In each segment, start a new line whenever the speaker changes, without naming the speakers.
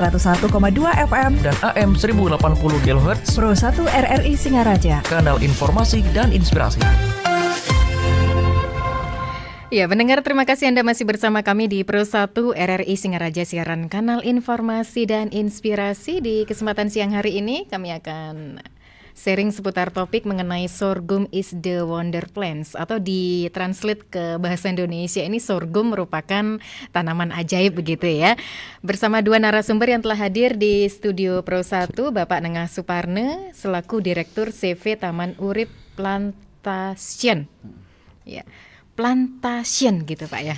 101,2 FM
dan AM 1080 kHz
Pro 1 RRI Singaraja.
Kanal informasi dan inspirasi.
Ya, pendengar, terima kasih Anda masih bersama kami di Pro 1 RRI Singaraja, siaran kanal informasi dan inspirasi. Di kesempatan siang hari ini kami akan sharing seputar topik mengenai sorghum is the wonder plants, atau ditranslate ke bahasa Indonesia ini sorghum merupakan tanaman ajaib begitu ya. Bersama dua narasumber yang telah hadir di studio Pro 1, Bapak Nengah Suparne selaku Direktur CV Taman Urip Plantation. Ya. Plantation gitu Pak ya.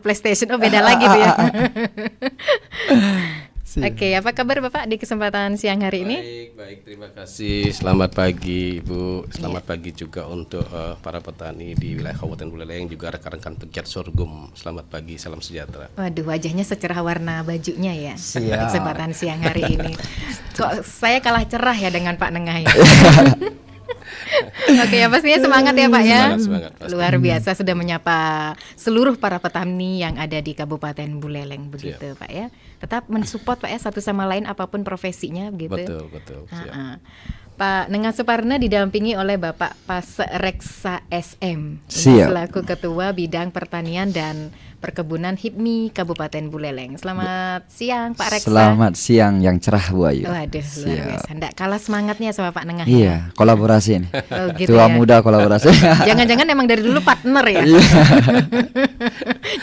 PlayStation. Oh, beda lagi tuh ya. Oke, apa kabar Bapak di kesempatan siang hari ini?
Baik, terima kasih. Selamat pagi Ibu. Selamat pagi juga untuk para petani di wilayah Kabupaten Buleleng, juga rekan-rekan pegiat sorghum. Selamat pagi, salam sejahtera.
Waduh, wajahnya secerah warna bajunya ya. Di
Siap.
kesempatan siang hari ini. Kok saya kalah cerah ya dengan Pak Nengah ya. Oke, ya pastinya semangat ya Pak ya.
Semangat, pasti.
Luar biasa sudah menyapa seluruh para petani yang ada di Kabupaten Buleleng begitu Pak ya. Tetap mensupport Pak ya satu sama lain apapun profesinya begitu.
Betul.
Siap. Pak Nengah Suparne didampingi oleh Bapak Pasreksa SM
Siap.
selaku Ketua Bidang Pertanian dan Perkebunan HIPMI Kabupaten Buleleng. Selamat siang Pak Reksa.
Selamat siang yang cerah Bu Ayu.
Waduh, luar
Siap.
biasa. Nggak kalah semangatnya sama Pak Nengah ya.
Iya, kolaborasi nih.
Oh, gitu
Tua
ya.
muda kolaborasi.
Jangan-jangan emang dari dulu partner ya.
Iya.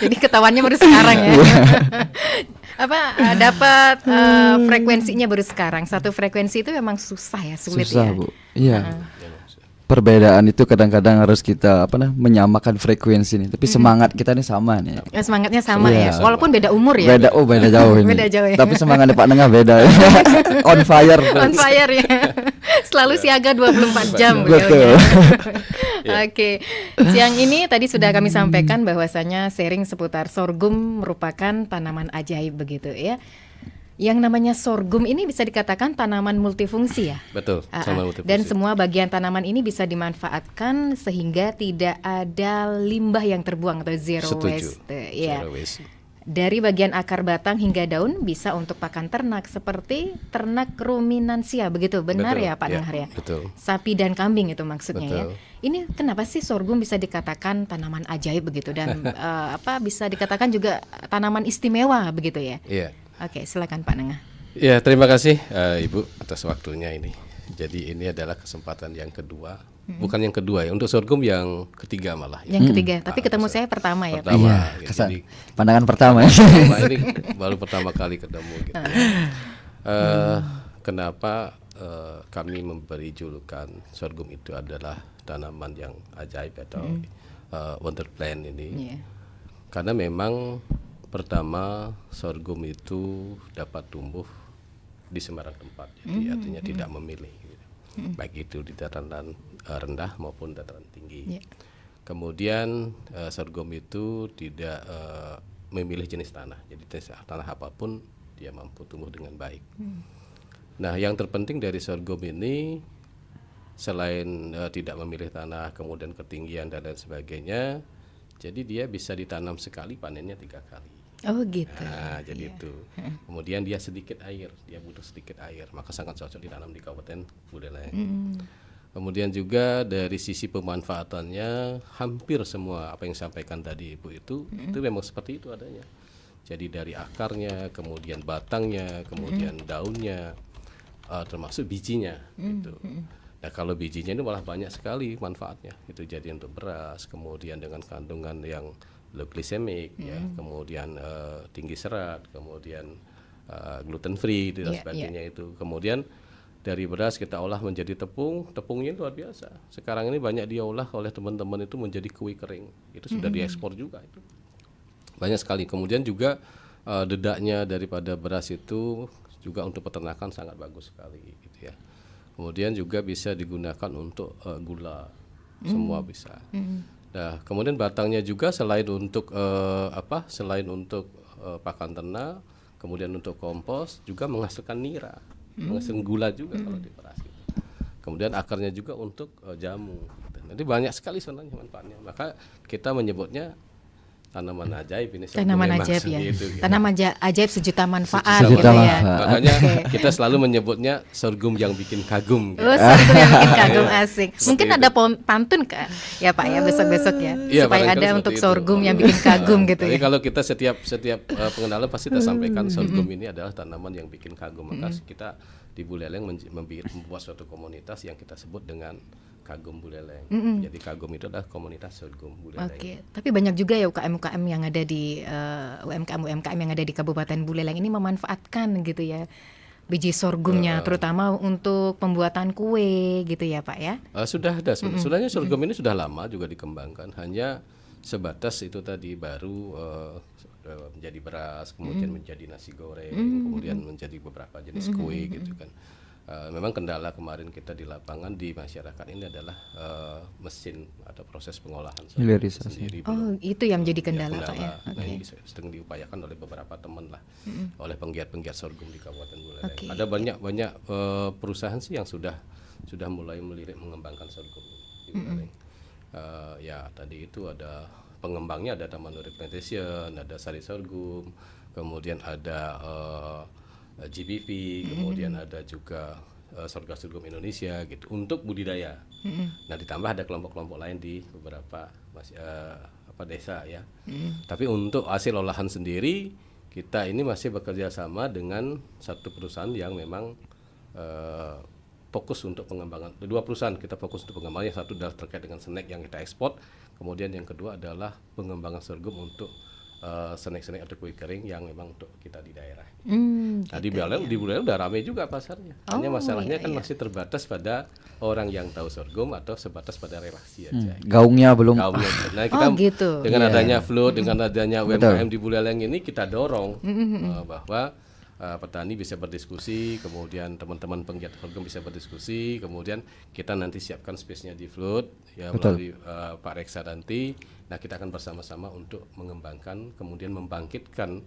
Jadi ketahuannya baru sekarang ya. Dapat frekuensinya baru sekarang. Satu frekuensi itu memang susah ya, sulit
Susah
ya.
Bu. Iya. Perbedaan itu kadang-kadang harus kita menyamakan frekuensi nih. Tapi semangat kita nih sama nih.
Semangatnya sama
Iya.
ya. Walaupun beda umur ya.
Beda jauh ini.
Beda jauh ya.
Tapi semangatnya Pak Nengah beda. On fire.
On fire ya. Selalu siaga 24 jam
Betul.
Oke. Siang ini tadi sudah kami sampaikan bahwasanya sharing seputar sorghum merupakan tanaman ajaib begitu ya. Yang namanya sorghum ini bisa dikatakan tanaman multifungsi ya.
Betul, sama multifungsi.
Dan semua bagian tanaman ini bisa dimanfaatkan sehingga tidak ada limbah yang terbuang atau zero
Setuju.
waste. Ya.
Zero waste.
Dari bagian akar batang hingga daun bisa untuk pakan ternak seperti ternak ruminansia, begitu benar
Betul,
ya Pak
ya,
Nengah ya?
betul.
Sapi dan kambing itu maksudnya
Betul.
ya. Ini kenapa sih sorghum bisa dikatakan tanaman ajaib begitu dan bisa dikatakan juga tanaman istimewa begitu ya?
Iya.
Oke, silakan Pak Nengah.
Ya, terima kasih Ibu atas waktunya ini. Jadi ini adalah kesempatan yang kedua. Bukan yang kedua ya, untuk sorghum yang ketiga malah. Ya.
Yang ketiga, tapi ketemu saya pertama ya Pak.
Pertama,
Iya,
ya,
kesan.
jadi
Pandangan pertama ya.
ini baru pertama kali ketemu gitu. Kenapa kami memberi julukan sorghum itu adalah tanaman yang ajaib atau wonder plant ini?
Iya.
Karena memang pertama sorghum itu dapat tumbuh di sembarang tempat, jadi artinya tidak memilih, gitu. Baik itu di dataran rendah maupun dataran tinggi.
Yeah.
Kemudian sorghum itu tidak memilih jenis tanah, jadi jenis tanah apapun dia mampu tumbuh dengan baik. Nah, yang terpenting dari sorghum ini selain tidak memilih tanah, kemudian ketinggian dan lain sebagainya, jadi dia bisa ditanam sekali, panennya 3 kali.
Oh gitu.
Nah, jadi itu. Kemudian dia sedikit air, dia butuh sedikit air, maka sangat cocok ditanam di Kabupaten Buleleng. Kemudian juga dari sisi pemanfaatannya, hampir semua apa yang disampaikan tadi Ibu itu memang seperti itu adanya. Jadi dari akarnya, kemudian batangnya, kemudian daunnya, termasuk bijinya, gitu. Nah, kalau bijinya ini malah banyak sekali manfaatnya. Itu jadi untuk beras, kemudian dengan kandungan yang low glycemic, ya, kemudian tinggi serat, kemudian gluten free dan sebagainya itu. Kemudian dari beras kita olah menjadi tepung, tepungnya luar biasa. Sekarang ini banyak diolah oleh teman-teman itu menjadi kue kering. Itu sudah diekspor juga itu. Banyak sekali. Kemudian juga dedaknya daripada beras itu juga untuk peternakan sangat bagus sekali, gitu ya. Kemudian juga bisa digunakan untuk gula, semua bisa. Nah, kemudian batangnya juga selain untuk pakan ternak, kemudian untuk kompos juga menghasilkan nira, menghasilkan gula juga kalau diperas. Gitu. Kemudian akarnya juga untuk jamu. Jadi banyak sekali sebenarnya manfaatnya. Maka kita menyebutnya tanaman ajaib ini.
Tanaman
memang
ajaib ya.
segitu, gitu.
Tanaman ajaib sejuta manfaat
Sejuta
gitu ya.
manfaat.
Makanya
Oke.
kita selalu menyebutnya sorghum yang bikin kagum. Gitu.
Oh, sorghum yang bikin kagum asik.
Seperti
Mungkin
itu.
ada pantun Kak, ya Pak ya besok-besok ya,
Iya,
supaya
barangkali
ada
seperti
untuk
itu.
sorghum yang bikin kagum gitu
Tapi
ya.
kalau kita setiap pengenalan pasti kita sampaikan sorghum ini adalah tanaman yang bikin kagum. Maka kita di Buleleng membuat suatu komunitas yang kita sebut dengan Kagum Buleleng. Jadi kagum itu adalah komunitas sorghum Buleleng.
Oke, tapi banyak juga ya UKM-UKM yang ada di UMKM yang ada di Kabupaten Buleleng ini memanfaatkan gitu ya biji sorghumnya, terutama untuk pembuatan kue gitu ya Pak ya.
Sudah ada sebenarnya sorghum ini sudah lama juga dikembangkan, hanya sebatas itu tadi baru menjadi beras, kemudian menjadi nasi goreng, kemudian menjadi beberapa jenis kue gitu kan. Memang kendala kemarin kita di lapangan di masyarakat ini adalah mesin atau proses pengolahan sorghum
Hilirisasi.
sendiri.
Oh, itu yang menjadi kendala Pak ya.
Nah,
Oke.
ini sedang diupayakan oleh beberapa teman lah, oleh penggiat-penggiat sorghum di Kabupaten Buleleng.
Oke.
Ada banyak perusahaan sih yang sudah mulai melirik mengembangkan sorghum di Buleleng. Ya tadi itu ada pengembangnya, ada Taman Nuri Plantation, ada Sari Sorghum, kemudian ada GBV, kemudian ada juga Sorghum Indonesia gitu untuk budidaya. Nah ditambah ada kelompok-kelompok lain di beberapa desa ya. Tapi untuk hasil olahan sendiri kita ini masih bekerja sama dengan satu perusahaan yang memang fokus untuk pengembangan. Dua perusahaan kita fokus untuk pengembangan. Yang satu adalah terkait dengan snack yang kita ekspor. Kemudian yang kedua adalah pengembangan sorghum untuk snack-snack atau kue kering yang memang untuk kita di daerah. Nah di Buleleng udah ramai juga pasarnya. Hanya masalahnya kan masih terbatas pada orang yang tahu sorghum atau sebatas pada relasi aja.
Gaungnya belum.
Nah kita
gitu.
dengan adanya float, dengan adanya UMKM di Buleleng ini kita dorong bahwa petani bisa berdiskusi, kemudian teman-teman penggiat sorghum bisa berdiskusi, kemudian kita nanti siapkan space-nya di float ya melalui Pak Reksa nanti. Nah kita akan bersama-sama untuk mengembangkan, kemudian membangkitkan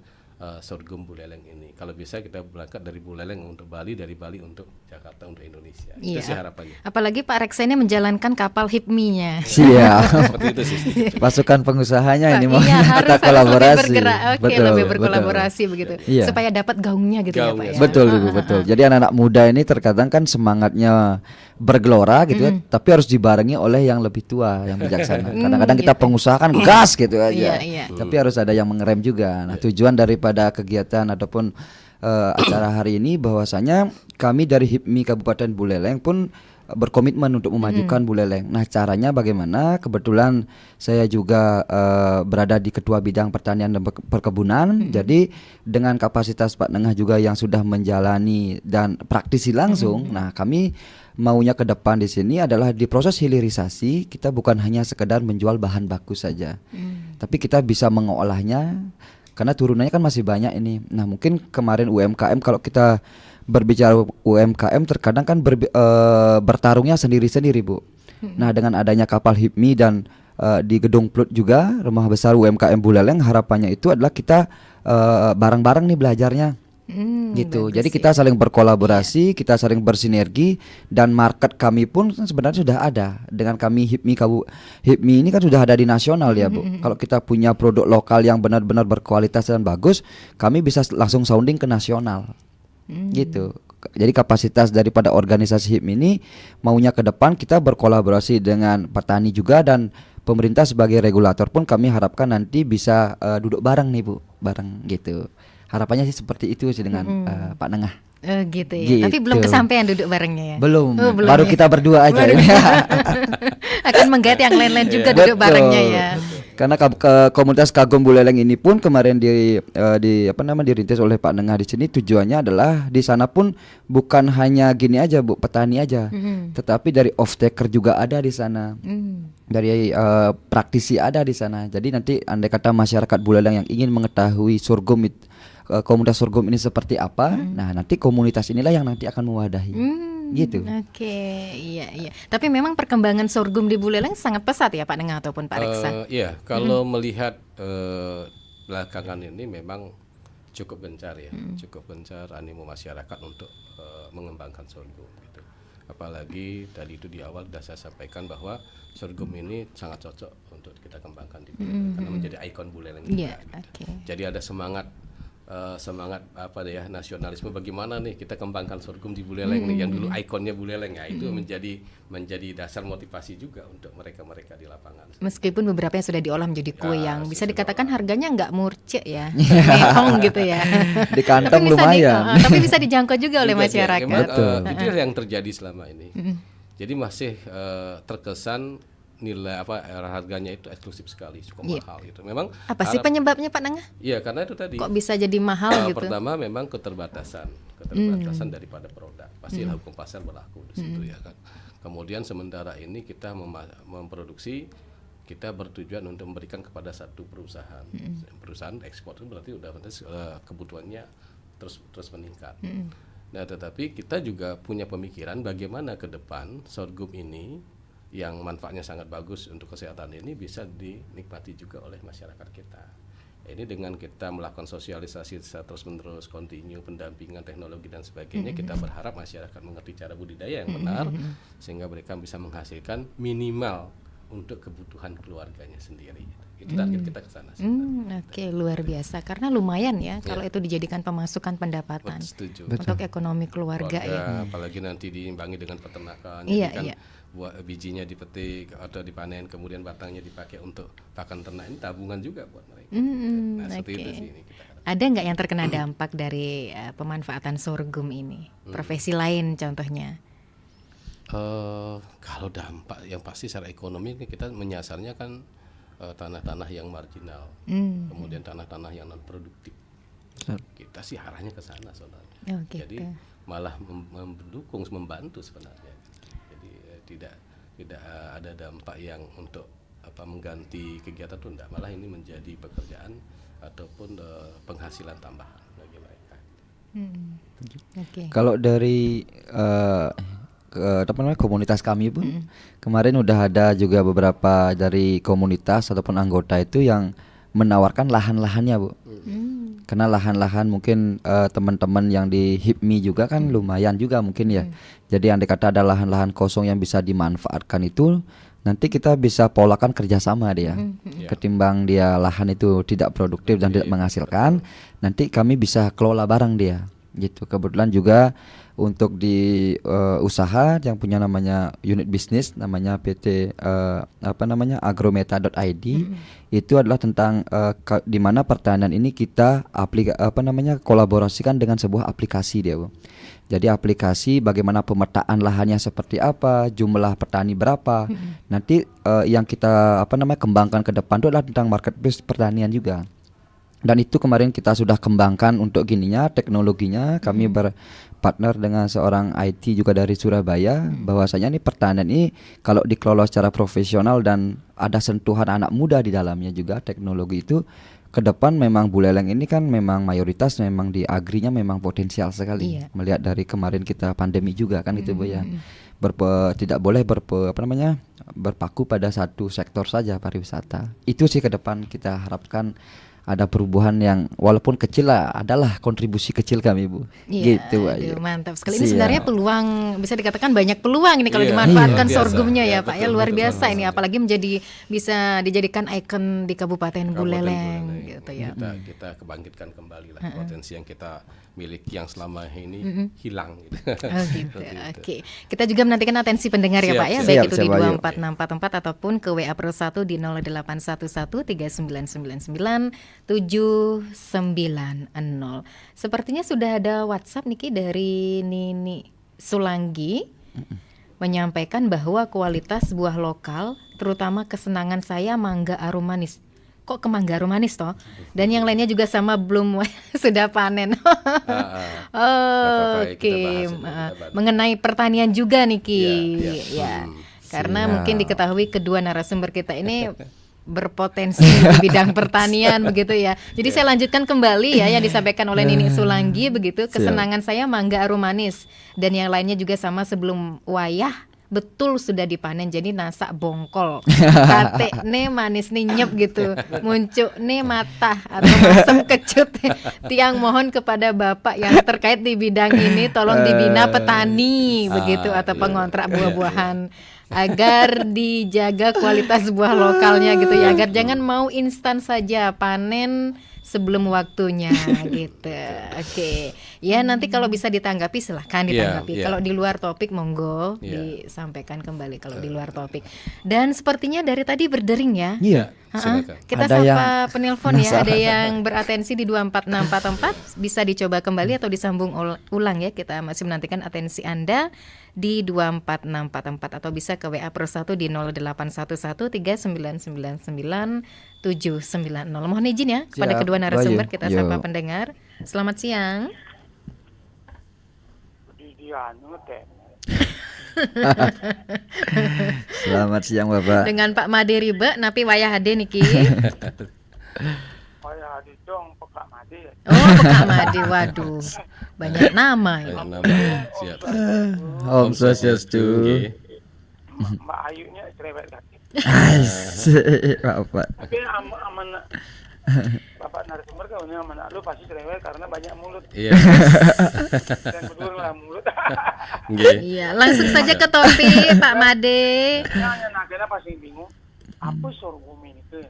sorghum Buleleng ini. Kalau bisa kita berangkat dari Buleleng untuk Bali, dari Bali untuk Jakarta, untuk Indonesia. Itu sih harapannya.
Apalagi Pak Reksa ini menjalankan kapal HIPMI-nya.
Siap.
Seperti itu sih.
Pasukan pengusahanya ini mau
Iya,
kita
harus
kolaborasi.
lebih bergerak. Oke,
Betul,
lebih
betul.
berkolaborasi begitu.
Iya.
Supaya dapat gaungnya gitu ya Pak ya.
Betul Ibu, betul. Jadi anak-anak muda ini terkadang kan semangatnya bergelora gitu ya, tapi harus dibarengi oleh yang lebih tua, yang bijaksana. Kadang-kadang kita pengusaha kan gas gitu aja.
Iya.
Tapi harus ada yang mengerem juga. Nah, tujuan daripada kegiatan ataupun acara hari ini bahwasanya kami dari HIPMI Kabupaten Buleleng pun berkomitmen untuk memajukan Buleleng. Nah, caranya bagaimana? Kebetulan saya juga berada di Ketua Bidang Pertanian dan Perkebunan. Jadi dengan kapasitas Pak Nengah juga yang sudah menjalani dan praktisi langsung. Nah, kami maunya ke depan di sini adalah di proses hilirisasi kita bukan hanya sekedar menjual bahan baku saja. Tapi kita bisa mengolahnya karena turunannya kan masih banyak ini. Nah, mungkin kemarin UMKM kalau kita berbicara UMKM terkadang kan bertarungnya sendiri-sendiri Bu. Nah dengan adanya kapal HIPMI dan di Gedung Plut juga Rumah Besar UMKM Buleleng harapannya itu adalah kita bareng-bareng nih belajarnya gitu. Jadi kita saling berkolaborasi, kita saling bersinergi dan market kami pun sebenarnya sudah ada. Dengan kami HIPMI ini kan sudah ada di nasional ya Bu. Kalau kita punya produk lokal yang benar-benar berkualitas dan bagus, kami bisa langsung sounding ke nasional. Gitu. Jadi kapasitas daripada organisasi HIPMI ini maunya ke depan kita berkolaborasi dengan petani juga dan pemerintah sebagai regulator pun kami harapkan nanti bisa duduk bareng nih Bu, bareng gitu. Harapannya sih seperti itu sih dengan Pak Nengah.
Gitu ya.
Gitu.
Tapi belum kesampaian duduk barengnya ya.
Belum.
Belum
Baru
ya?
kita berdua aja.
Akan menggait yang lain-lain juga duduk
Betul.
barengnya ya.
Karena komunitas Kagum Buleleng ini pun kemarin dirintis oleh Pak Nengah di sini tujuannya adalah di sana pun bukan hanya gini aja Bu, petani aja. Tetapi dari off taker juga ada di sana. Dari praktisi ada di sana. Jadi nanti andai kata masyarakat Buleleng yang ingin mengetahui sorghum komunitas sorghum ini seperti apa, nah nanti komunitas inilah yang nanti akan mewadahi. Gitu.
Oke, iya. Tapi memang perkembangan sorghum di Buleleng sangat pesat ya Pak Nengah ataupun Pak Reksa.
Iya, kalau melihat belakangan ini memang cukup gencar ya, cukup gencar animo masyarakat untuk mengembangkan sorghum. Gitu. Apalagi tadi itu di awal sudah saya sampaikan bahwa sorghum ini sangat cocok untuk kita kembangkan di Buleleng karena menjadi ikon Buleleng juga.
Iya,
gitu.
oke.
Jadi ada semangat apa ya, nasionalisme, bagaimana nih kita kembangkan sorghum di Buleleng nih yang dulu ikonnya Buleleng ya, itu menjadi dasar motivasi juga untuk mereka di lapangan.
Meskipun beberapa yang sudah diolah menjadi kue
Ya,
yang bisa
sudah
dikatakan
diolah.
harganya nggak murce ya, mehong gitu ya.
Di kantong
bisa
lumayan.
tapi bisa dijangkau juga oleh
Juga
masyarakat.
memang,
Betul.
itu yang terjadi selama ini. Jadi masih terkesan nilai harganya itu eksklusif sekali, cukup
Iya.
mahal gitu. Memang
Apa sih penyebabnya Pak Nangah?
Iya, karena itu tadi.
Kok bisa jadi mahal gitu?
Pertama memang keterbatasan daripada produk. Pastilah hukum pasar berlaku di situ ya kan. Kemudian sementara ini kita memproduksi, kita bertujuan untuk memberikan kepada satu perusahaan. Perusahaan ekspor itu berarti udah kebutuhannya terus meningkat. Nah, tetapi kita juga punya pemikiran bagaimana ke depan sorghum ini yang manfaatnya sangat bagus untuk kesehatan ini bisa dinikmati juga oleh masyarakat kita. Ini dengan kita melakukan sosialisasi secara terus-menerus, kontinu, pendampingan teknologi dan sebagainya, kita berharap masyarakat mengerti cara budidaya yang benar sehingga mereka bisa menghasilkan minimal untuk kebutuhan keluarganya sendiri. Itu target kita ke sana.
Oke, luar biasa karena lumayan ya kalau itu dijadikan pemasukan pendapatan
Setuju.
untuk ekonomi keluarga ya.
Apalagi nanti diimbangi dengan peternakan.
Iya,
Jadi kan
iya.
buat bijinya dipetik atau dipanen, kemudian batangnya dipakai untuk pakan ternak, ini tabungan juga buat mereka. Nah, seperti
oke.
itu sih ini kita harapkan.
Ada nggak yang terkena dampak dari pemanfaatan sorghum ini? Profesi lain contohnya?
Kalau dampak yang pasti secara ekonomi ini kita menyasarnya kan tanah-tanah yang marginal, kemudian tanah-tanah yang non produktif. Kita sih arahnya ke sana sebenarnya.
Oh, gitu.
Jadi malah mendukung, membantu sebenarnya. Jadi tidak ada dampak yang untuk mengganti kegiatan itu enggak, malah ini menjadi pekerjaan ataupun penghasilan tambahan bagi mereka.
Oke.
Kalau dari komunitas kami pun kemarin udah ada juga beberapa dari komunitas ataupun anggota itu yang menawarkan lahan-lahannya, Bu. Karena lahan-lahan mungkin teman-teman yang di HIPMI juga kan lumayan juga mungkin ya. Jadi andai kata ada lahan-lahan kosong yang bisa dimanfaatkan itu, nanti kita bisa polakan kerjasama dia. Ketimbang dia lahan itu tidak produktif dan tidak menghasilkan, nanti kami bisa kelola barang dia. Gitu. Kebetulan juga untuk di usaha yang punya namanya unit bisnis namanya PT agrometa.id, itu adalah tentang di mana pertanian ini kita kolaborasikan dengan sebuah aplikasi dia, Bu. Jadi aplikasi bagaimana pemetaan lahannya seperti apa, jumlah petani berapa. Nanti yang kita kembangkan ke depan itu adalah tentang marketplace pertanian juga. Dan itu kemarin kita sudah kembangkan untuk teknologinya. Kami berpartner dengan seorang IT juga dari Surabaya, bahwasanya ini pertanian ini kalau dikelola secara profesional dan ada sentuhan anak muda di dalamnya juga, teknologi itu ke depan memang Buleleng ini kan memang mayoritas memang di agrinya memang potensial sekali.
Iya.
Melihat dari kemarin kita pandemi juga kan itu, Bu ya. Tidak boleh berpaku pada satu sektor saja pariwisata. Itu sih ke depan kita harapkan ada perubahan yang walaupun kecil lah, adalah kontribusi kecil kami, Bu.
Iya,
Gitu
aduh,
aja.
mantap sekali. Ini
Siap.
sebenarnya peluang, bisa dikatakan banyak peluang ini kalau
Iya,
dimanfaatkan
luar biasa.
sorghumnya ya,
Ya,
Pak.
betul,
Ya luar
betul,
biasa
betul.
ini, apalagi bisa dijadikan ikon di Kabupaten Buleleng gitu ya.
Kita kebangkitkan kembali lah potensi yang kita miliki yang selama ini hilang gitu.
Oh gitu.
Seperti itu.
Oke. Kita juga menantikan atensi pendengar ya,
Siap,
Pak ya,
siap.
baik
Siap,
itu di
siap, ayo.
24644 ataupun ke WA Pro 1 di 08113999 Sepertinya sudah ada WhatsApp Niki dari Nini Sulanggi menyampaikan bahwa kualitas buah lokal, terutama kesenangan saya mangga arum manis. Kok ke mangga arum manis toh? Dan yang lainnya juga sama belum sudah panen.
apa-apa, ya, kita
Oke,
bahas ini, kita bantu.
mengenai pertanian juga Niki,
Iya, iya.
ya. Karena
Siap.
mungkin diketahui kedua narasumber kita ini berpotensi di bidang pertanian begitu ya. Jadi saya lanjutkan kembali ya yang disampaikan oleh Nini Sulanggi begitu. Kesenangan saya mangga arum manis dan yang lainnya juga sama sebelum wayah betul sudah dipanen, jadi nasak bongkol, kate ne manis nih nyep gitu, muncul nih matah atau masem kecut. Tiang mohon kepada Bapak yang terkait di bidang ini, tolong dibina petani begitu atau pengontrak buah-buahan, agar dijaga kualitas buah lokalnya gitu ya, agar jangan mau instan saja panen sebelum waktunya gitu. Oke. Ya nanti kalau bisa ditanggapi silahkan ditanggapi. Kalau di luar topik monggo disampaikan kembali kalau di luar topik. Dan sepertinya dari tadi berdering ya.
Iya.
Silakan.
Kita
Ada
sapa penelpon ya.
penasaran.
Ada yang beratensi di 24644, bisa dicoba kembali atau disambung ulang ya. Kita masih menantikan atensi Anda di 24644 atau bisa ke WA Pro 1 di 081139999790. Mohon izin ya kepada
Siap,
kedua narasumber,
Bayu.
kita
Yo.
sapa pendengar. Selamat siang.
Selamat siang Bapak.
Dengan Pak Made Ribe napi wayah hade niki. Oh, Pak Made, waduh. Banyak nama ya.
Banyak nama. Siap.
Om Swastiastu.
Oke.
Mbak Ayunya cerewet kaki.
Asik, Bapak.
Tapi aman Bapak narasumber kau ini aman lu pasti cerewet karena banyak mulut.
Iya.
Dan betul lah mulut.
Nggih.
Iya, langsung saja ke topik Pak Made.
Hanya nagana pasti bingung. Apa sorghum ini tuh?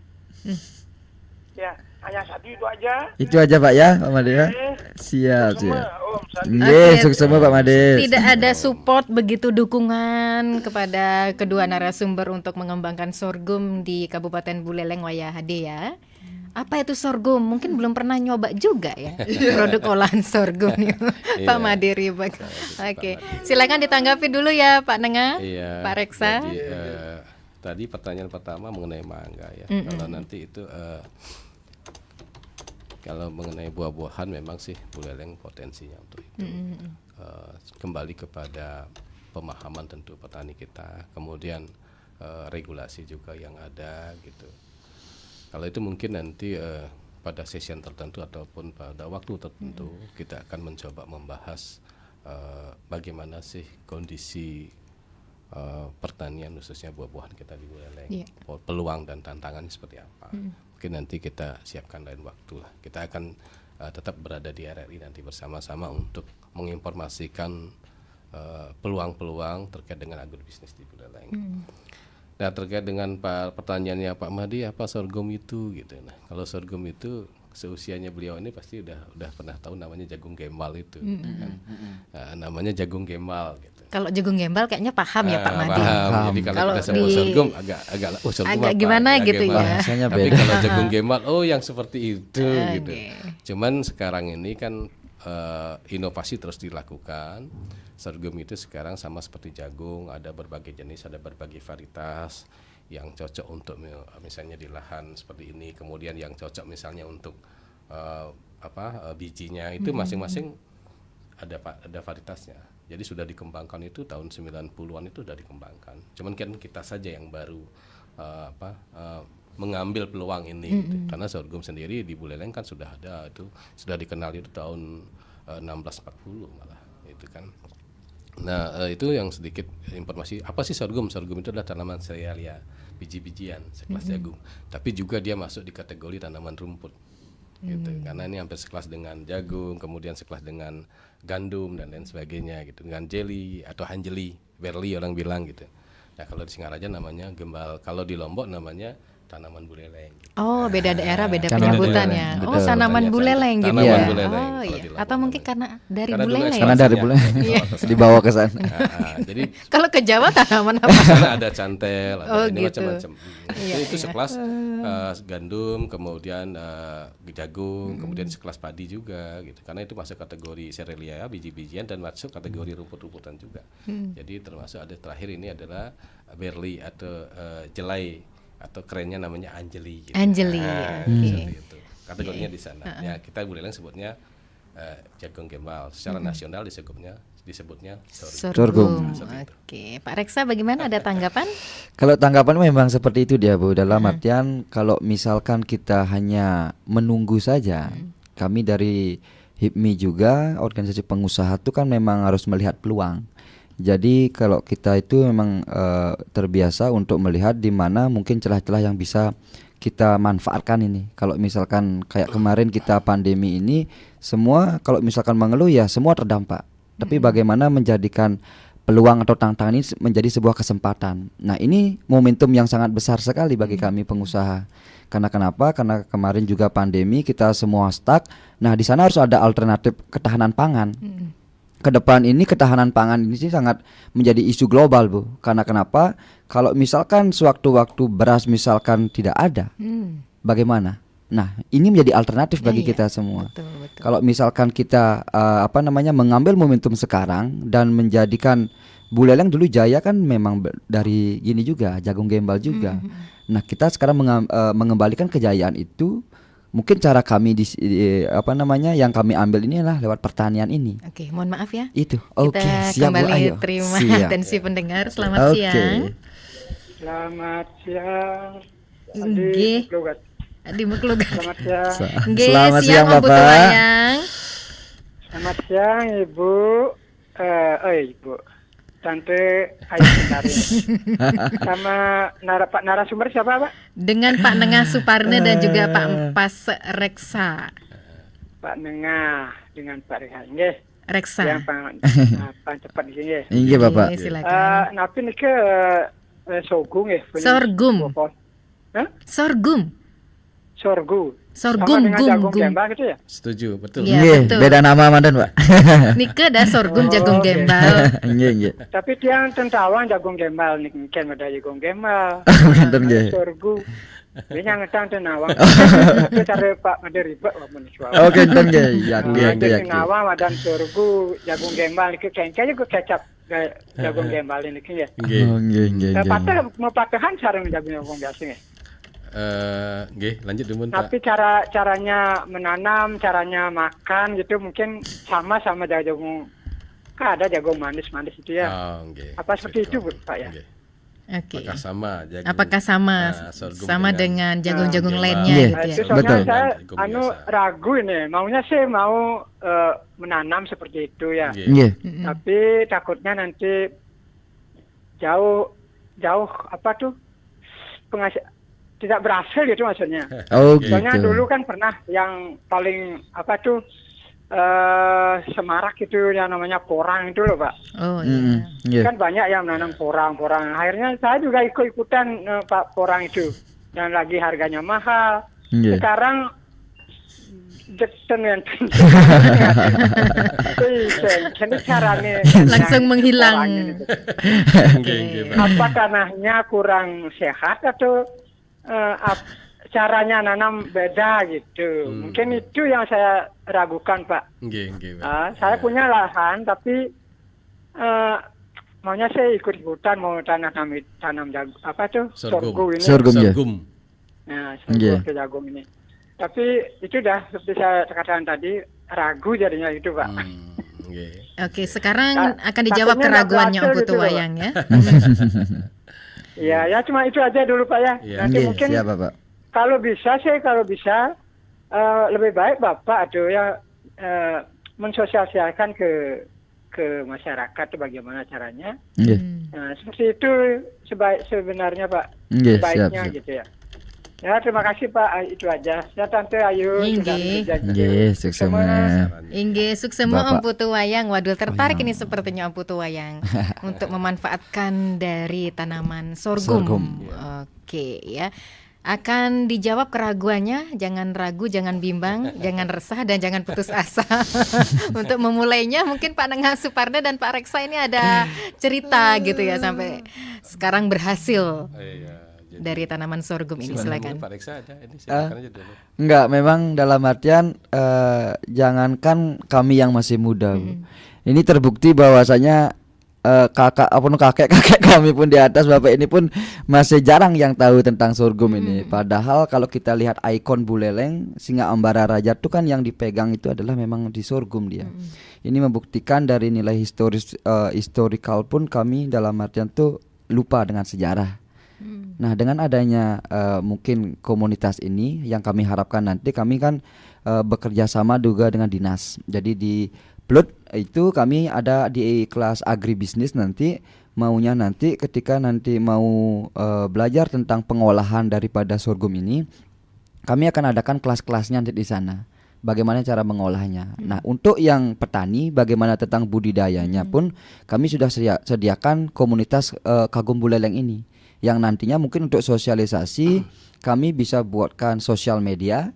Ya, hanya satu itu aja.
Itu aja Pak ya, Pak Made ya. Siap,
Semua
siap.
Om satu.
Nggih,
Oke.
sukses semua Pak Made.
Tidak ada support begitu dukungan kepada kedua narasumber untuk mengembangkan sorghum di Kabupaten Buleleng Wayahade ya. Apa itu sorghum? Mungkin belum pernah nyoba juga ya produk olahan sorghum nih. Pak Made Ribak. Oke, silakan ditanggapi dulu ya Pak Nengah,
Iya.
Pak Reksa.
Jadi, tadi pertanyaan pertama mengenai mangga ya. Kalau nanti itu kalau mengenai buah-buahan memang sih Buleleng potensinya untuk itu. Kembali kepada pemahaman tentu petani kita, kemudian regulasi juga yang ada gitu. Kalau itu mungkin nanti pada session tertentu ataupun pada waktu tertentu kita akan mencoba membahas bagaimana sih kondisi pertanian khususnya buah-buahan kita di Buleleng, peluang dan tantangannya seperti apa. Mungkin nanti kita siapkan lain waktu lah. Kita akan tetap berada di RRI nanti bersama-sama untuk menginformasikan peluang-peluang terkait dengan agrobisnis di Buleleng. Nah terkait dengan pertanyaannya Pak Mahdi, apa sorghum itu gitu. Nah kalau sorghum itu seusianya beliau ini pasti udah pernah tahu namanya jagung gembal itu kan. Nah, namanya jagung gembal gitu.
Kalau jagung gembal kayaknya paham ya Pak Made.
Paham. Jadi kalau kita sebut
di-
sorghum agak sorghum
agak
apa?
gimana gitu
gembal.
ya.
Bahasanya
Tapi
beda.
kalau jagung gembal yang seperti itu gitu.
Oke.
Cuman sekarang ini kan inovasi terus dilakukan. Sorghum itu sekarang sama seperti jagung, ada berbagai jenis, ada berbagai varietas yang cocok untuk misalnya di lahan seperti ini, kemudian yang cocok misalnya untuk bijinya itu masing-masing ada varietasnya. Jadi sudah dikembangkan itu tahun 90-an itu sudah dikembangkan. Cuman kan kita saja yang baru mengambil peluang ini gitu. Karena sorghum sendiri di Buleleng kan sudah ada, itu sudah dikenal itu tahun 1640 malah itu kan. Nah itu yang sedikit informasi apa sih sorghum. Sorghum itu adalah tanaman serealia, biji-bijian sekelas jagung, tapi juga dia masuk di kategori tanaman rumput gitu. Karena ini hampir sekelas dengan jagung, kemudian sekelas dengan gandum dan lain sebagainya gitu, dengan jelly atau hanjeli, berli orang bilang gitu. Nah kalau di Singaraja namanya gembal, kalau di Lombok namanya tanaman buleleng.
Oh, beda daerah beda
Tanaman
penyebutannya.
buleleng,
Oh,
betul.
tanaman buleleng gitu
Tanaman
ya.
buleleng
Oh,
kalau
iya.
di Lombok
Atau mungkin
namanya.
karena dari
Karena dulu
buleleng.
Karena dari
ekspansinya
Buleleng
dibawa ke sana.
dibawa ke sana.
Jadi
Kalau ke Jawa tanaman apa?
di sana ada cantel, ada
Oh,
ini
gitu.
macam-macam.
Iya,
Itu
iya.
sekelas gandum, kemudian jagung, kemudian sekelas padi juga gitu. Karena itu masuk kategori serealia, biji-bijian dan masuk kategori rumput-rumputan juga. Jadi termasuk ada terakhir ini adalah berli atau jelai atau kerennya namanya anjeli gitu.
Anjeli,
Nah,
oke.
seperti itu. Kategorinya di sana. Ya, kita Buleleng sebutnya jagung gembal. Secara nasional disebutnya sorghum.
Sorghum. Oke, Pak Reksa bagaimana, ada tanggapan?
Kalau tanggapan memang seperti itu dia Bu. Dalam artian kalau misalkan kita hanya menunggu saja, kami dari HIPMI juga organisasi pengusaha itu kan memang harus melihat peluang. Jadi kalau kita itu memang terbiasa untuk melihat di mana mungkin celah-celah yang bisa kita manfaatkan ini. Kalau misalkan kayak kemarin kita pandemi ini, semua kalau misalkan mengeluh ya semua terdampak. Tapi bagaimana menjadikan peluang atau tantangan ini menjadi sebuah kesempatan. Nah, ini momentum yang sangat besar sekali bagi kami pengusaha. Karena kenapa? Karena kemarin juga pandemi, kita semua stuck. Nah, di sana harus ada alternatif ketahanan pangan. Ke depan ini ketahanan pangan ini sih sangat menjadi isu global, Bu. Karena kenapa? Kalau misalkan sewaktu-waktu beras misalkan tidak ada, bagaimana? Nah, ini menjadi alternatif bagi kita semua.
Betul.
Kalau misalkan kita mengambil momentum sekarang dan menjadikan buleleng dulu jaya kan memang dari gini juga, jagung gembal juga. Nah, kita sekarang mengembalikan kejayaan itu. Mungkin cara kami yang kami ambil ini adalah lewat pertanian ini.
Oke, mohon maaf ya.
Itu. Oke,
Kita
siap, Bu.
kembali
Ayo.
terima
Siap.
atensi pendengar. Selamat siang.
Selamat siang.
Nggih.
Logat.
Di Muklugat.
Selamat siang.
Nggih,
Selamat siang,
Om Putu
Bapak.
Wayang.
Selamat siang Ibu. Ibu. Tante Ayu Sundari. Sama Pak narasumber siapa, Pak?
Dengan Pak Nengah Suparne dan juga Pak Empas Reksa.
Pak Nengah dengan Pak Rehan. Nggih.
Reksa.
Yang paling cepat di sini.
Iya, Bapak.
Oke, silakan.
Napi niki sorghum nggih.
Sorghum.
Hah?
Sorghum.
Sorghum.
Sorghum,
Sama dengan jagung
gum.
gembal gitu ya?
Setuju, betul.
Iya,
Nggih,
betul.
beda nama mandan, Pak.
Nike ada sorghum
Oh,
jagung
oke.
gembal.
Nggih.
Tapi dia tentawang jagung gembal nih, kan ada jagung gembal.
Mandan nggih.
Sorghum. Dia yang ngetang tenawang. Tapi cara Pak ngade ribet wah meniswa.
Oke, enten nggih. Yakin,
Jadi
yakin.
tenawang dan sorghum jagung gembal iki kengkanya kok kecap jagung gembal ini ya.
Nggih.
Oh, nggih.
Patah mau patahan sareng jagung biasa ya.
Nggih, lanjut dulu, Pak.
Tapi caranya menanam, caranya makan gitu mungkin sama jagung. Kan ada jagung manis-manis itu ya.
Oh, nggih.
Apa seperti itu, Bu, Pak ya?
Nggih.
Oke.
Apakah sama
Apakah
sorghum
sama dengan jagung-jagung
gembal?
lainnya
Iya,
gitu ya?
Itu soalnya
betul.
saya
Jagung biasa.
ragu ini, maunya sih mau menanam seperti itu ya.
Nggih.
Nggih.
Tapi takutnya nanti jauh apa tuh tidak berhasil gitu maksudnya.
Oh,
Soalnya
gitu.
dulu kan pernah yang paling apa tuh semarak itu yang namanya porang itu loh, Pak.
Oh iya.
Nggih.
Kan banyak yang menanam porang. Akhirnya saya juga ikut-ikutan Pak porang itu. Dan lagi harganya mahal.
Nggih.
Sekarang jekten jadi caranya
Langsung menghilang.
porang ini.
Nggih, nggih, Pak.
Apa tanahnya kurang sehat atau caranya nanam beda gitu. Mungkin itu yang saya ragukan, Pak.
Nggih, Pak.
Saya punya lahan tapi maunya saya ikut-ikutan mau tanam apa tuh sorghum ini.
Sorghum, ya.
Nah,
Nggih.
sorghum jagung ini. Tapi itu dah seperti saya katakan tadi ragu jadinya itu, Pak.
Nggih.
Oke, sekarang
Ta-
akan dijawab
takutnya nggak
keraguannya Om
berhasil
Putu
gitu loh,
Wayang ya.
Iya, ya cuma itu aja dulu, Pak ya.
Iya.
Nanti
Nggih,
mungkin
siap, Bapak.
kalau bisa lebih baik Bapak atau ya mensosialisasikan ke masyarakat tuh bagaimana caranya.
Nggih.
Nah, seperti itu sebenarnya Pak.
Nggih,
Sebaiknya
siap.
gitu ya. Ya, terima kasih Pak. Itu aja. Ya Tante Ayu sudah
Nggih.
berjanji.
Nggih, sukses.
Inggih, suksemu Om
Bapak.
Putu Wayang. Waduh, tertarik ini sepertinya Om Putu Wayang untuk memanfaatkan dari tanaman sorghum.
Sorghum.
Oke, ya. Akan dijawab keraguannya, jangan ragu, jangan bimbang, jangan resah dan jangan putus asa. Untuk memulainya mungkin Pak Nengah Suparne dan Pak Reksa ini ada cerita gitu ya sampai sekarang berhasil dari tanaman sorghum ini. Silakan.
Pak Reksa aja, ini silakan aja dulu.
Enggak, memang dalam artian jangankan kami yang masih muda, Bu. Ini terbukti bahwasanya kakek kami pun di atas bapak ini pun masih jarang yang tahu tentang sorghum ini. Padahal kalau kita lihat ikon buleleng Singa Ambara Raja itu kan yang dipegang itu adalah memang di sorghum dia. Ini membuktikan dari nilai historikal pun kami dalam artian tuh lupa dengan sejarah. Nah, dengan adanya mungkin komunitas ini yang kami harapkan nanti kami kan bekerja sama juga dengan dinas. Jadi di Belut itu kami ada di kelas agribisnis nanti, maunya nanti ketika nanti mau belajar tentang pengolahan daripada sorghum ini, kami akan adakan kelas-kelasnya nanti di sana. Bagaimana cara mengolahnya. Nah, untuk yang petani, bagaimana tentang budidayanya pun kami sudah sediakan komunitas kagum buleleng ini, yang nantinya mungkin untuk sosialisasi kami bisa buatkan sosial media,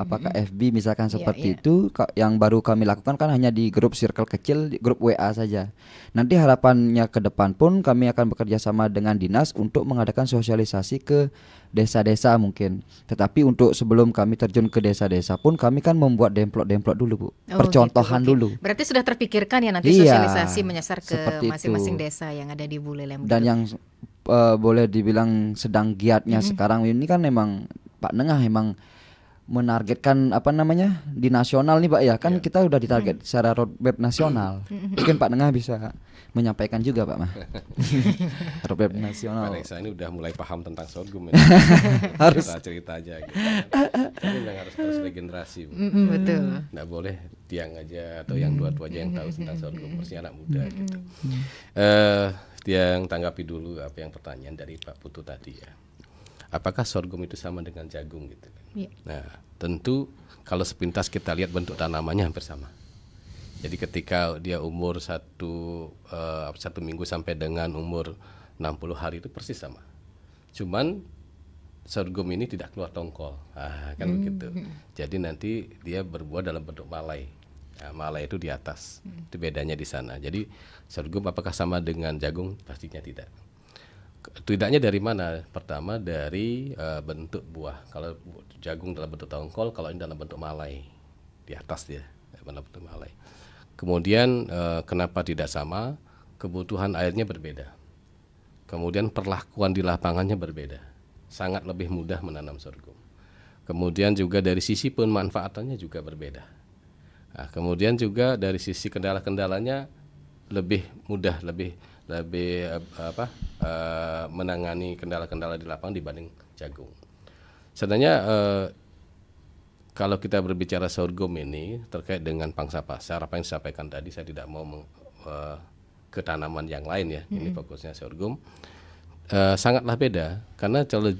apakah FB misalkan seperti itu. Yang baru kami lakukan kan hanya di grup circle kecil, di grup WA saja. Nanti harapannya ke depan pun kami akan bekerja sama dengan dinas untuk mengadakan sosialisasi ke desa-desa mungkin. Tetapi untuk sebelum kami terjun ke desa-desa pun kami kan membuat demplok-demplok dulu, Bu. Percontohan
gitu,
dulu.
Berarti sudah terpikirkan ya nanti
Iya,
sosialisasi menyasar ke
seperti
masing-masing
itu.
desa yang ada di Buleleng.
Dan yang boleh dibilang sedang giatnya sekarang ini kan memang Pak Nengah memang menargetkan di nasional nih Pak ya, kan kita udah ditarget secara roadmap nasional. Mungkin Pak Nengah bisa menyampaikan juga Pak Mah. Roadmap nasional.
Pak Reksa ini udah mulai paham tentang sorghum ya.
Harus
cerita aja gitu. Ini memang harus regenerasi, Bu.
Betul.
Nggak boleh tiang aja atau yang tua-tua aja yang tahu tentang sorghum, mestinya anak muda gitu. Yang tanggapi dulu apa yang pertanyaan dari Pak Putu tadi ya. Apakah sorghum itu sama dengan jagung gitu kan?
Iya.
Nah, tentu kalau sepintas kita lihat bentuk tanamannya hampir sama. Jadi ketika dia umur satu minggu sampai dengan umur 60 hari itu persis sama. Cuman sorghum ini tidak keluar tongkol, kan begitu. Jadi nanti dia berbuah dalam bentuk malai. Nah, malai itu di atas, itu bedanya di sana. Jadi sorghum apakah sama dengan jagung? Pastinya tidak. Tidaknya dari mana? Pertama dari bentuk buah. Kalau jagung dalam bentuk tongkol, kalau ini dalam bentuk malai, di atas dia dalam bentuk malai. Kemudian kenapa tidak sama? Kebutuhan airnya berbeda. Kemudian perlakuan di lapangannya berbeda. Sangat lebih mudah menanam sorghum. Kemudian juga dari sisi pemanfaatannya juga berbeda. Nah, kemudian juga dari sisi kendala-kendalanya lebih mudah, lebih menangani kendala-kendala di lapangan dibanding jagung. Sebenarnya kalau kita berbicara sorghum ini terkait dengan pangsa pasar, apa yang disampaikan tadi, saya tidak mau ke tanaman yang lain ya. Ini fokusnya sorghum. Sangatlah beda karena kalau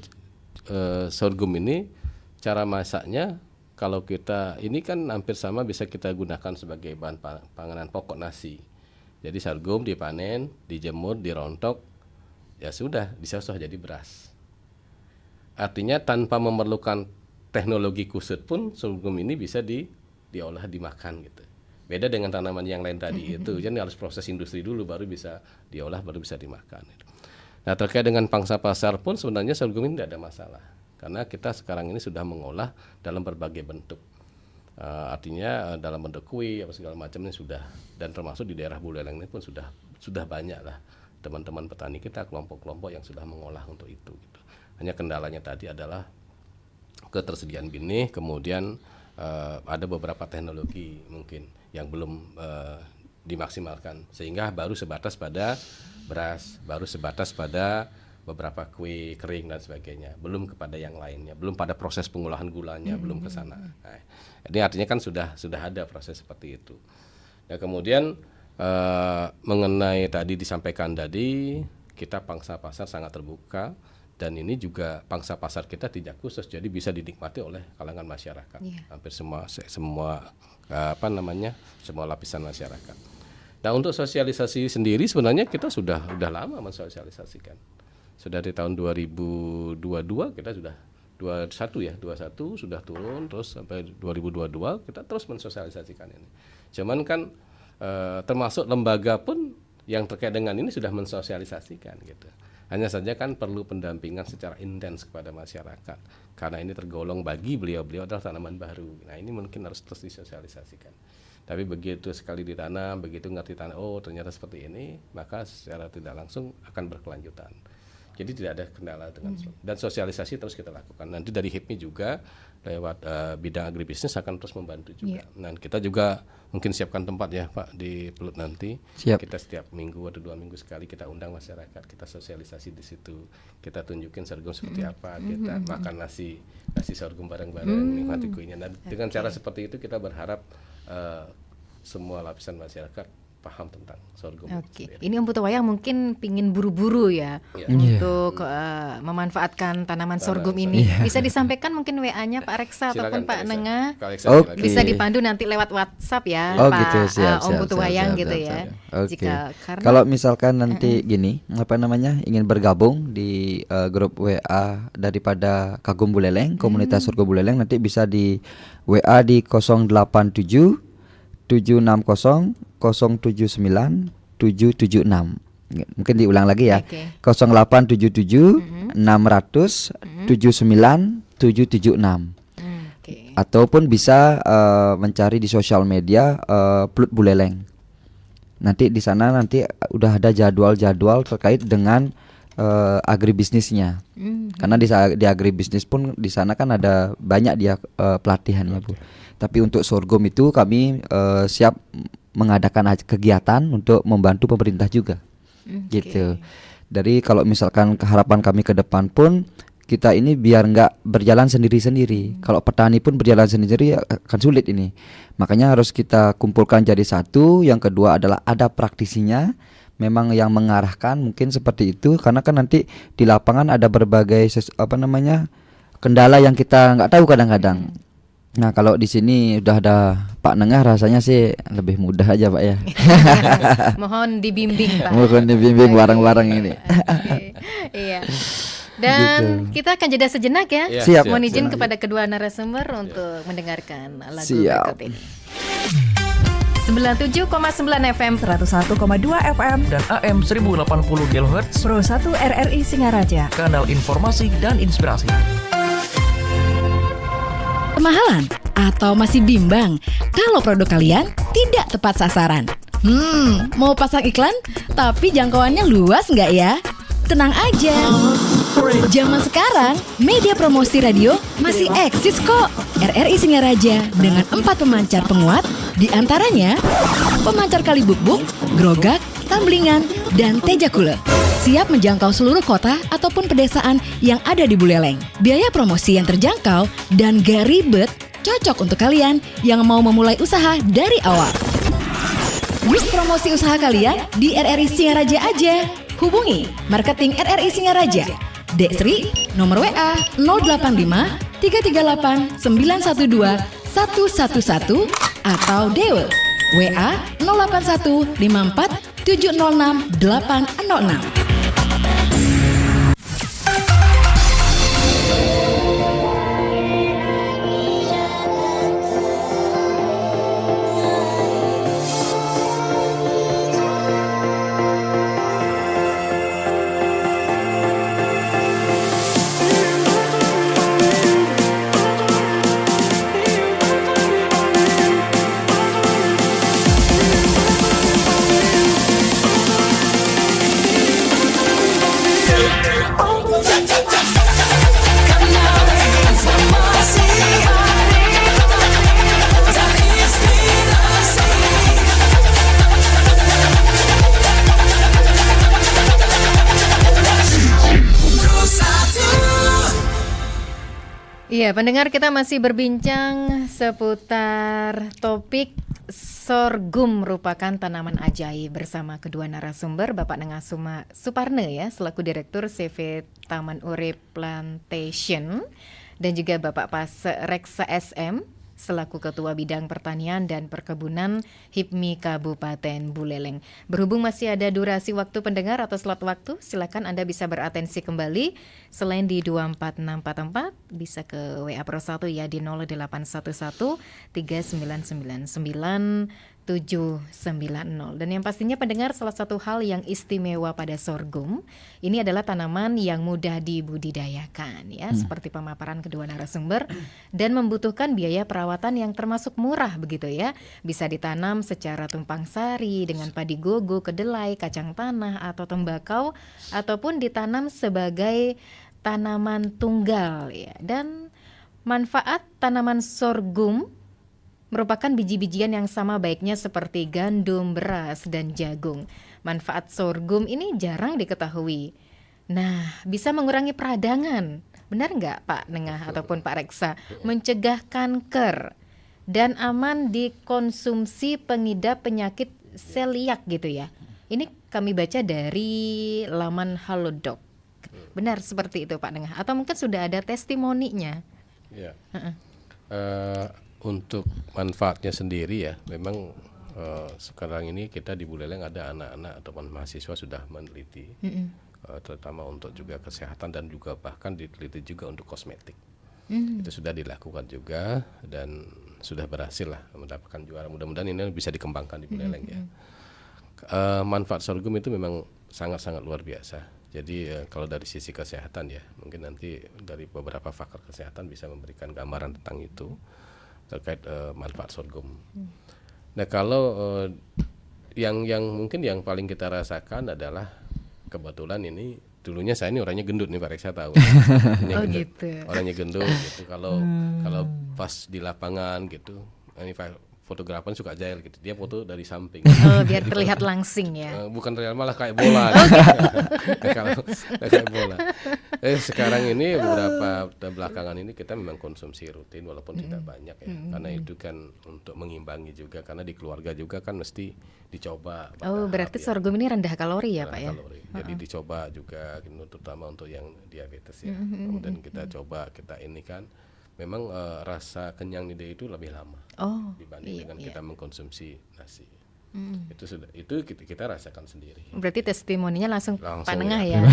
sorghum ini cara masaknya, kalau kita ini kan hampir sama, bisa kita gunakan sebagai bahan panganan pokok nasi. Jadi sorghum dipanen, dijemur, dirontok, ya sudah disusah jadi beras. Artinya tanpa memerlukan teknologi kusut pun sorghum ini bisa diolah, dimakan gitu. Beda dengan tanaman yang lain tadi itu, jadi harus proses industri dulu baru bisa diolah, baru bisa dimakan. Nah, terkait dengan pangsa pasar pun sebenarnya sorghum ini tidak ada masalah. Karena kita sekarang ini sudah mengolah dalam berbagai bentuk, artinya dalam bentuk kue apa segala macamnya sudah, dan termasuk di daerah Buleleng ini pun sudah banyak lah teman-teman petani kita, kelompok-kelompok yang sudah mengolah untuk itu gitu. Hanya kendalanya tadi adalah ketersediaan benih, kemudian ada beberapa teknologi mungkin yang belum dimaksimalkan, sehingga baru sebatas pada beras, baru sebatas pada beberapa kue kering dan sebagainya, belum kepada yang lainnya, belum pada proses pengolahan gulanya, belum ke sana. Nah, ini artinya kan sudah ada proses seperti itu. Nah, kemudian mengenai tadi disampaikan tadi, kita pangsa pasar sangat terbuka, dan ini juga pangsa pasar kita tidak khusus, jadi bisa dinikmati oleh kalangan masyarakat, hampir semua semua lapisan masyarakat. Nah, untuk sosialisasi sendiri sebenarnya kita sudah lama mensosialisasikan. Sudah di tahun 2022 kita sudah 21 sudah turun, terus sampai 2022 kita terus mensosialisasikan ini. Cuman kan termasuk lembaga pun yang terkait dengan ini sudah mensosialisasikan gitu. Hanya saja kan perlu pendampingan secara intens kepada masyarakat, karena ini tergolong bagi beliau-beliau adalah tanaman baru. Nah, ini mungkin harus terus disosialisasikan. Tapi begitu sekali ditanam, begitu ngerti tanam, oh ternyata seperti ini, maka secara tidak langsung akan berkelanjutan. Jadi tidak ada kendala dengan dan sosialisasi terus kita lakukan. Nanti dari HIPMI juga lewat bidang agribisnis akan terus membantu juga. Nah, kita juga mungkin siapkan tempat ya Pak di Pelut nanti.
Siap.
Kita setiap minggu atau 2 minggu sekali kita undang masyarakat, kita sosialisasi di situ. Kita tunjukin sorghum seperti apa, kita makan nasi sorghum bareng-bareng, nikmati kuenya. Dan dengan cara seperti itu kita berharap semua lapisan masyarakat paham tentang sorghum.
Oke, ini Om Putu Wayang mungkin pingin buru-buru ya
Iya.
untuk memanfaatkan tanaman sorghum ini. Bisa disampaikan mungkin WA-nya Pak Reksa ataupun Pak Nengah.
Oke.
Bisa dipandu nanti lewat WhatsApp ya,
Oh
Pak
gitu, siap,
Om
siap,
Putu
siap,
Wayang
siap,
gitu
siap,
ya.
siap. Oke.
Karena
Kalau misalkan nanti gini, ingin bergabung di grup WA daripada Kagum Buleleng, komunitas sorghum Buleleng, nanti bisa di WA di 087 760 079 776. Mungkin diulang lagi ya.
Oke.
0877 600 79 776.
Oke.
Ataupun bisa mencari di sosial media Plut Buleleng. Nanti di sana udah ada jadwal-jadwal terkait dengan agribisnisnya. Karena di agribisnis pun di sana kan ada banyak dia pelatihannya, Bu. Tapi untuk sorghum itu kami siap mengadakan kegiatan untuk membantu pemerintah juga. Gitu. Dari kalau misalkan harapan kami ke depan pun kita ini biar nggak berjalan sendiri-sendiri. Kalau petani pun berjalan sendiri akan sulit ini. Makanya harus kita kumpulkan jadi satu. Yang kedua adalah ada praktisinya, memang yang mengarahkan mungkin seperti itu. Karena kan nanti di lapangan ada berbagai kendala yang kita nggak tahu kadang-kadang. Nah kalau di sini udah ada Pak Nengah, rasanya sih lebih mudah aja Pak ya.
Mohon dibimbing Pak.
Mohon dibimbing bareng-bareng ini.
Oke. Iya. Dan kita akan jeda sejenak ya.
Iya,
Siap.
Mohon izin
siap.
kepada kedua narasumber untuk mendengarkan lagu
Siap.
berikut ini. 97,9 FM
101,2 FM
Dan AM 1080 kHz,
Pro 1 RRI Singaraja.
kanal informasi dan inspirasi.
Kemahalan atau masih bimbang kalau produk kalian tidak tepat sasaran? Mau pasang iklan tapi jangkauannya luas nggak ya? Tenang aja. Zaman sekarang, media promosi radio masih eksis kok. RRI Singaraja dengan 4 pemancar penguat, di antaranya pemancar Kalibukbuk, Grogak, Tamblingan, dan Tejakule. Siap menjangkau seluruh kota ataupun pedesaan yang ada di Buleleng. Biaya promosi yang terjangkau dan gak ribet, cocok untuk kalian yang mau memulai usaha dari awal. Yuk promosi usaha kalian di RRI Singaraja aja. Hubungi marketing RRI Singaraja. Desri, nomor WA 085 338 912 111 atau Dewe WA 081 54 706 806.
Iya, pendengar, kita masih berbincang seputar topik sorghum merupakan tanaman ajaib bersama kedua narasumber, Bapak Nengah Suparne ya, selaku Direktur CV Taman Urip Plantation, dan juga Bapak Reksa SM selaku Ketua Bidang Pertanian dan Perkebunan HIPMI Kabupaten Buleleng. Berhubung masih ada durasi waktu pendengar atau slot waktu, silakan Anda bisa beratensi kembali selain di 24644 bisa ke WA Pro 1 ya di 0811 3999 790. Dan yang pastinya pendengar, salah satu hal yang istimewa pada sorghum ini adalah tanaman yang mudah dibudidayakan ya, seperti pemaparan kedua narasumber, dan membutuhkan biaya perawatan yang termasuk murah begitu ya. Bisa ditanam secara tumpang sari dengan padi gogo, kedelai, kacang tanah atau tembakau, ataupun ditanam sebagai tanaman tunggal ya. Dan manfaat tanaman sorghum merupakan biji-bijian yang sama baiknya seperti gandum, beras, dan jagung. Manfaat sorghum ini jarang diketahui. Nah, bisa mengurangi peradangan. Benar nggak Pak Nengah ataupun Pak Reksa? Mencegah kanker. dan aman dikonsumsi pengidap penyakit seliak gitu ya. Ini kami baca dari laman Halodoc. Benar seperti itu Pak Nengah? Atau mungkin sudah ada testimoninya?
Ya. Untuk manfaatnya sendiri ya, memang sekarang ini kita di Buleleng ada anak-anak ataupun mahasiswa sudah meneliti, terutama untuk juga kesehatan dan juga bahkan diteliti juga untuk kosmetik. Itu sudah dilakukan juga dan sudah berhasil lah mendapatkan juara. Mudah-mudahan ini bisa dikembangkan di Buleleng ya. Manfaat sorghum itu memang sangat-sangat luar biasa. Jadi kalau dari sisi kesehatan ya, mungkin nanti dari beberapa pakar kesehatan bisa memberikan gambaran tentang itu terkait manfaat sorghum. Nah kalau yang mungkin yang paling kita rasakan adalah kebetulan ini dulunya saya ini orangnya gendut nih Pak Reksa tahu. Orangnya gendut gitu. Kalau pas di lapangan gitu, ini fotografer suka jahil gitu, dia foto dari samping.
Biar terlihat langsing ya.
Bukan terlihat malah kayak bola. Kalau kayak bola. Sekarang ini beberapa belakangan ini kita memang konsumsi rutin walaupun tidak banyak ya, karena itu kan untuk mengimbangi juga, karena di keluarga juga kan mesti dicoba.
Berarti sorghum ini rendah kalori ya Pak ya?
Kalori. Jadi dicoba juga, terutama untuk yang diabetes ya. Kemudian kita coba, kita ini kan. Memang rasa kenyang dia itu lebih lama dibanding dengan kita mengkonsumsi nasi. Itu kita rasakan sendiri.
Berarti testimoninya langsung Pak Nengah ya,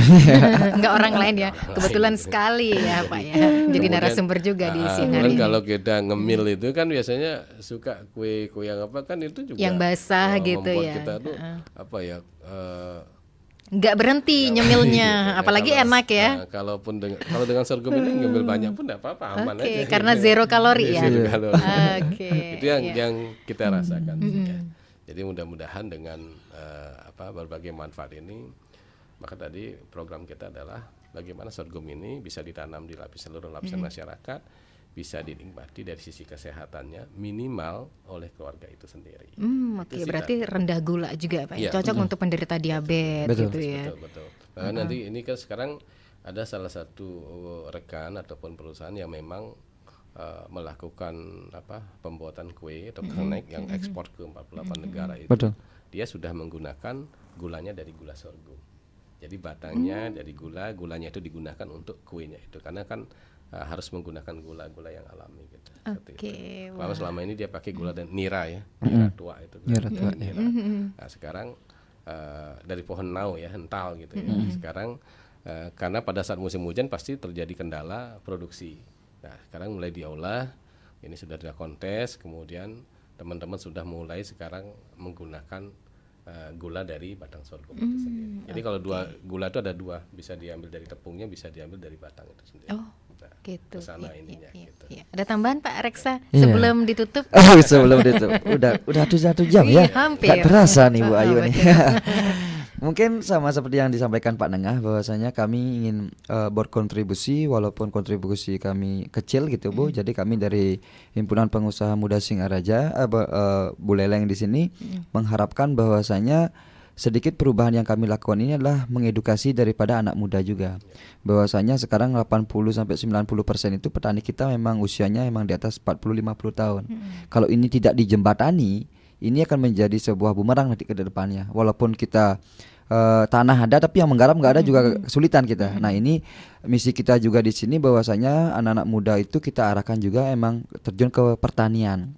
nggak orang lain ya. Kebetulan sekali ya Pak ya. Jadi narasumber juga di sini.
Kalau kita ngemil itu kan biasanya suka kue yang apa kan itu juga
yang basah gitu ya.
Kita tuh apa ya?
Nggak berhenti nyemilnya, apalagi enak ya.
Kalau dengan sorghum ini ngemil banyak pun tidak apa-apa, aman aja.
Karena zero kalori ya.
Zero kalori. Itu yang kita rasakan. Ya. Jadi mudah-mudahan dengan berbagai manfaat ini, maka tadi program kita adalah bagaimana sorghum ini bisa ditanam di seluruh lapisan masyarakat, bisa dinikmati dari sisi kesehatannya minimal oleh keluarga itu sendiri.
Berarti rendah gula juga Pak. Ya, cocok untuk penderita diabetes gitu ya.
Betul. Nanti ini kan sekarang ada salah satu rekan ataupun perusahaan yang memang melakukan pembuatan kue atau kenek yang ekspor ke 48 negara itu.
Betul.
Dia sudah menggunakan gulanya dari gula sorghum. Jadi batangnya dari gulanya itu digunakan untuk kuenya itu, karena kan harus menggunakan gula-gula yang alami gitu. Kalau selama ini dia pakai gula dan nira ya, nira tua itu. Nira. Nah, sekarang dari pohon nau ya, hental gitu ya. Sekarang karena pada saat musim hujan pasti terjadi kendala produksi. Nah, sekarang mulai diolah, ini sudah ada kontes, kemudian teman-teman sudah mulai sekarang menggunakan gula dari batang sorghum itu sendiri. Jadi kalau gula itu ada dua, bisa diambil dari tepungnya, bisa diambil dari batang itu sendiri.
Gitu.
Kesana ininya gitu.
Ada tambahan Pak Reksa sebelum ditutup?
Sebelum ditutup. Udah 1 jam ya.
Hampir.
Gak terasa nih Bu Ayu nih. Mungkin sama seperti yang disampaikan Pak Nengah, bahwasanya kami ingin berkontribusi, walaupun kontribusi kami kecil gitu Bu. Jadi kami dari Himpunan Pengusaha Muda Singaraja Buleleng di sini mengharapkan bahwasanya sedikit perubahan yang kami lakukan ini adalah mengedukasi daripada anak muda juga. Bahwasanya sekarang 80-90% itu petani kita memang usianya memang di atas 40-50 tahun. Kalau ini tidak dijembatani, ini akan menjadi sebuah bumerang nanti ke depannya. Walaupun kita tanah ada tapi yang menggarap nggak ada juga kesulitan kita. Nah, ini misi kita juga di sini, bahwasanya anak-anak muda itu kita arahkan juga emang terjun ke pertanian.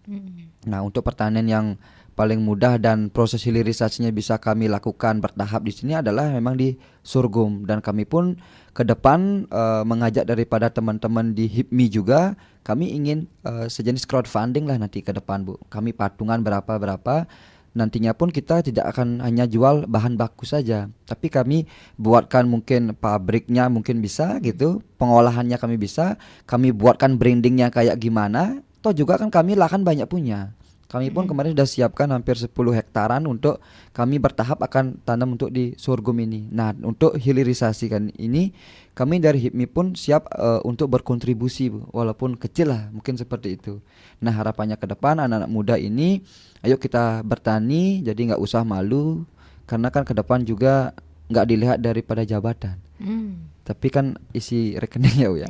Nah, untuk pertanian yang paling mudah dan proses hilirisasinya bisa kami lakukan bertahap di sini adalah memang di sorghum, dan kami pun ke depan mengajak daripada teman-teman di HIPMI juga, kami ingin sejenis crowdfunding lah nanti ke depan Bu. Kami patungan berapa nantinya pun kita tidak akan hanya jual bahan baku saja, tapi kami buatkan mungkin pabriknya mungkin bisa gitu, pengolahannya kami bisa, kami buatkan brandingnya kayak gimana, toh juga kan kami lahan banyak punya. Kami pun kemarin sudah siapkan hampir 10 hektaran untuk kami bertahap akan tanam untuk di sorghum ini. Nah, untuk hilirisasi kan ini kami dari HIPMI pun siap untuk berkontribusi Bu, walaupun kecil lah mungkin seperti itu. Nah, harapannya ke depan anak-anak muda ini ayo kita bertani, jadi nggak usah malu, karena kan ke depan juga nggak dilihat daripada jabatan. tapi kan isi rekeningnya ya.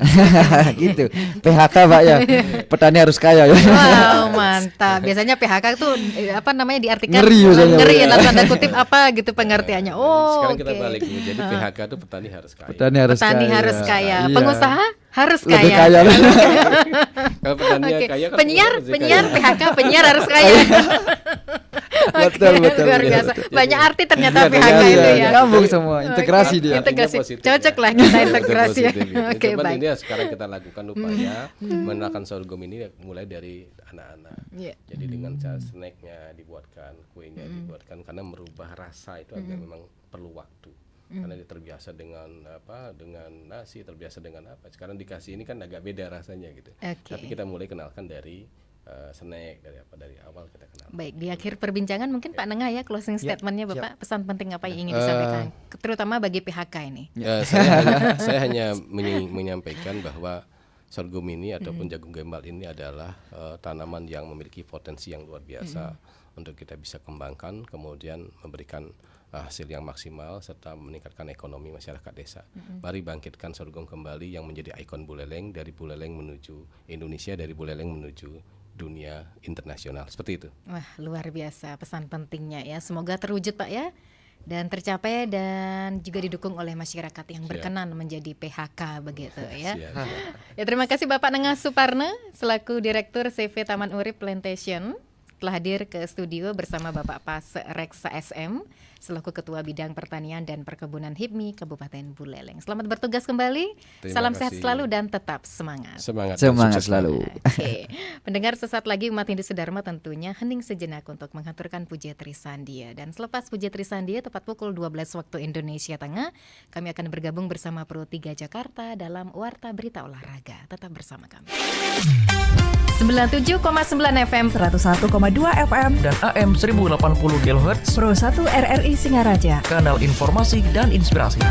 Gitu. PHK Pak ya. Petani harus kaya ya.
Wow, mantap. Biasanya PHK tuh apa namanya diartikan
Ngeri biasanya,
ngeri
ya.
dalam tanda kutip apa gitu pengertiannya. Oh,
Sekarang kita
oke.
balik Bu. Jadi PHK itu petani harus kaya.
Petani harus
Petani
kaya.
harus kaya,
Iya.
pengusaha harus
Lebih
kaya.
kaya.
Kalau petani
Oke.
kaya kan
Penyiar,
pengusaha
penyiar
harus kaya.
PHK, penyiar harus kaya.
Betul,
Oke,
betul,
luar
betul,
biasa.
betul.
Banyak arti ternyata
Iya,
PHK
Iya,
itu
iya,
ya.
nyambung semua, integrasi
Oke,
dia.
integrasi.
Artinya positif,
Cocok
ya.
lah kita
Betul,
integrasi ya.
positif, gitu.
Oke,
Cuman
baik.
ini sekarang kita lakukan upaya menerapkan sorghum ini mulai dari anak-anak.
Iya.
Jadi dengan cara snacknya dibuatkan, kuenya dibuatkan, karena merubah rasa itu agak memang perlu waktu. Karena dia terbiasa dengan dengan nasi, terbiasa dengan apa. Sekarang dikasih ini kan agak beda rasanya gitu.
Oke.
Tapi kita mulai kenalkan dari snack, dari awal kita kenal.
Baik, di akhir perbincangan mungkin Pak Nengah ya closing statementnya Bapak, pesan penting apa yang ingin
Eh,
disampaikan, terutama bagi PHK ini.
Saya hanya menyampaikan bahwa sorghum ini ataupun jagung gembal ini adalah tanaman yang memiliki potensi yang luar biasa untuk kita bisa kembangkan, kemudian memberikan hasil yang maksimal serta meningkatkan ekonomi masyarakat desa. Mari bangkitkan sorghum kembali yang menjadi ikon Buleleng, dari Buleleng menuju Indonesia, dari Buleleng menuju dunia internasional, seperti itu.
Wah, luar biasa pesan pentingnya ya. Semoga terwujud Pak ya, dan tercapai dan juga didukung oleh masyarakat yang berkenan menjadi PHK begitu ya.
Siap.
Ya, terima kasih Bapak Nengah Suparna selaku Direktur CV Taman Urip Plantation telah hadir ke studio bersama Bapak Pas Reksa SM selaku Ketua Bidang Pertanian dan Perkebunan HIPMI Kabupaten Buleleng. Selamat bertugas kembali.
Terima
Salam sehat
kasih.
selalu dan tetap semangat.
Semangat dan
Semangat
sukses
selalu.
Oke, pendengar sesaat lagi umat Hindu Sedharma tentunya hening sejenak untuk menghaturkan Puja Trisandia. Dan selepas Puja Trisandia tepat pukul 12 waktu Indonesia Tengah, kami akan bergabung bersama Pro 3 Jakarta dalam Warta Berita Olahraga. Tetap bersama kami. 97,9 FM
101,2 FM
Dan AM 1080 kHz,
Pro 1 RRI Singaraja.
kanal informasi dan inspirasi.